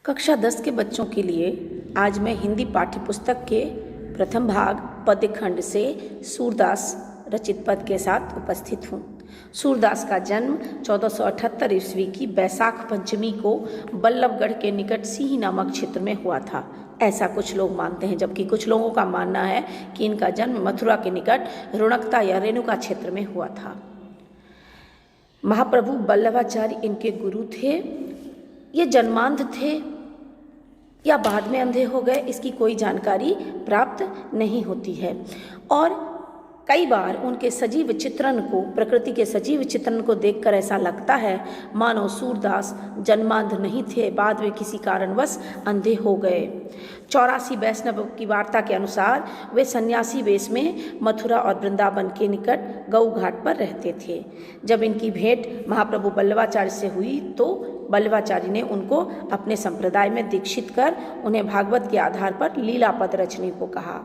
कक्षा 10 के बच्चों के लिए आज मैं हिंदी पाठ्य पुस्तक के प्रथम भाग पद्य खंड से सूरदास रचित पद के साथ उपस्थित हूँ। सूरदास का जन्म 1478 ईस्वी की बैसाख पंचमी को बल्लभगढ़ के निकट सीही नामक क्षेत्र में हुआ था। ऐसा कुछ लोग मानते हैं, जबकि कुछ लोगों का मानना है कि इनका जन्म मथुरा के निकट रुणकता या रेणुका क्षेत्र में हुआ था। महाप्रभु बल्लभाचार्य इनके गुरु थे। ये जन्मांध थे या बाद में अंधे हो गए, इसकी कोई जानकारी प्राप्त नहीं होती है। और कई बार उनके सजीव चित्रण को, प्रकृति के सजीव चित्रण को देखकर ऐसा लगता है मानो सूरदास जन्मांध नहीं थे, बाद में किसी कारणवश अंधे हो गए। 84 वैष्णव की वार्ता के अनुसार वे सन्यासी वेश में मथुरा और वृंदावन के निकट गऊ घाट पर रहते थे। जब इनकी भेंट महाप्रभु बल्लभाचार्य से हुई तो बल्लभाचार्य ने उनको अपने संप्रदाय में दीक्षित कर उन्हें भागवत के आधार पर लीला पद रचने को कहा।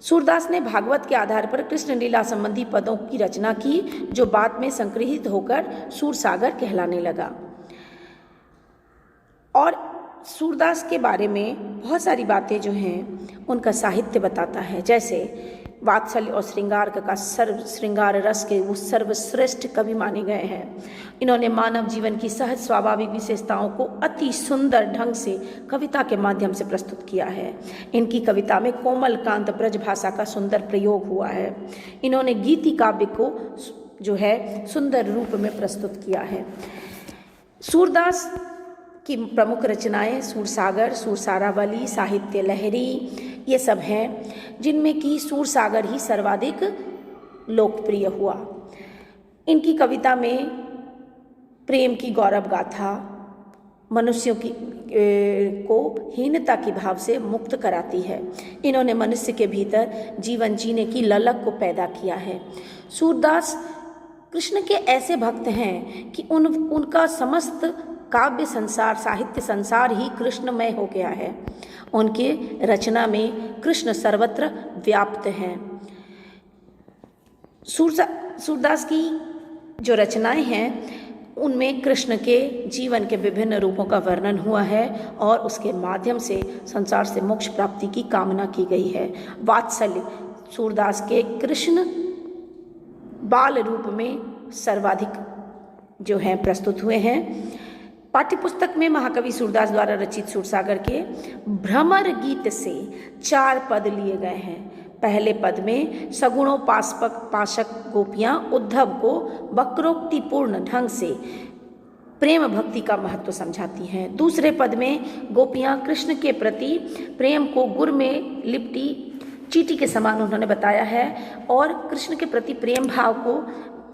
सूरदास ने भागवत के आधार पर कृष्ण लीला संबंधी पदों की रचना की, जो बाद में संग्रहित होकर सूरसागर कहलाने लगा। और सूरदास के बारे में बहुत सारी बातें जो हैं उनका साहित्य बताता है, जैसे वात्सल्य और श्रृंगार का श्रृंगार रस के वो सर्वश्रेष्ठ कवि माने गए हैं। इन्होंने मानव जीवन की सहज स्वाभाविक विशेषताओं को अति सुंदर ढंग से कविता के माध्यम से प्रस्तुत किया है। इनकी कविता में कोमल कांत ब्रज भाषा का सुंदर प्रयोग हुआ है। इन्होंने गीति काव्य को जो है सुंदर रूप में प्रस्तुत किया है। सूरदास की प्रमुख रचनाएं सूरसागर, सूरसारावली, साहित्य लहरी ये सब हैं, जिनमें कि सूरसागर ही सर्वाधिक लोकप्रिय हुआ। इनकी कविता में प्रेम की गौरव गाथा मनुष्यों की को हीनता की भाव से मुक्त कराती है। इन्होंने मनुष्य के भीतर जीवन जीने की ललक को पैदा किया है। सूरदास कृष्ण के ऐसे भक्त हैं कि उनका समस्त काव्य संसार, साहित्य संसार ही कृष्णमय हो गया है। उनके रचना में कृष्ण सर्वत्र व्याप्त हैं। सूरदास की जो रचनाएं हैं उनमें कृष्ण के जीवन के विभिन्न रूपों का वर्णन हुआ है और उसके माध्यम से संसार से मोक्ष प्राप्ति की कामना की गई है। वात्सल्य सूरदास के कृष्ण बाल रूप में सर्वाधिक जो हैं प्रस्तुत हुए हैं। पाठ्यपुस्तक में महाकवि सूरदास द्वारा रचित सूरसागर के भ्रमर गीत से 4 पद लिए गए हैं। पहले पद में सगुणोपासक गोपियां उद्धव को वक्रोक्तिपूर्ण ढंग से प्रेम भक्ति का महत्व समझाती हैं। दूसरे पद में गोपियां कृष्ण के प्रति प्रेम को गुड़ में लिपटी चींटी के समान उन्होंने बताया है और कृष्ण के प्रति प्रेम भाव को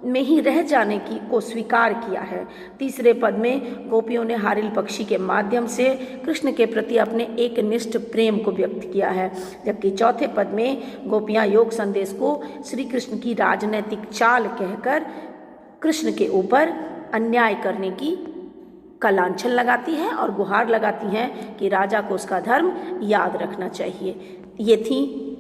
में ही रह जाने को स्वीकार किया है। तीसरे पद में गोपियों ने हारिल पक्षी के माध्यम से कृष्ण के प्रति अपने एक निष्ठ प्रेम को व्यक्त किया है, जबकि चौथे पद में गोपियां योग संदेश को श्री कृष्ण की राजनैतिक चाल कहकर कृष्ण के ऊपर अन्याय करने की कलांछन लगाती है और गुहार लगाती हैं कि राजा को उसका धर्म याद रखना चाहिए। ये थी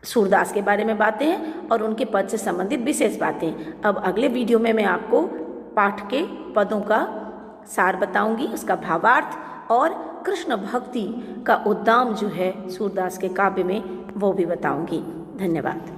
सूरदास के बारे में बातें और उनके पद से संबंधित विशेष बातें। अब अगले वीडियो में मैं आपको पाठ के पदों का सार बताऊंगी, उसका भावार्थ और कृष्ण भक्ति का उद्दाम जो है सूरदास के काव्य में वो भी बताऊंगी। धन्यवाद।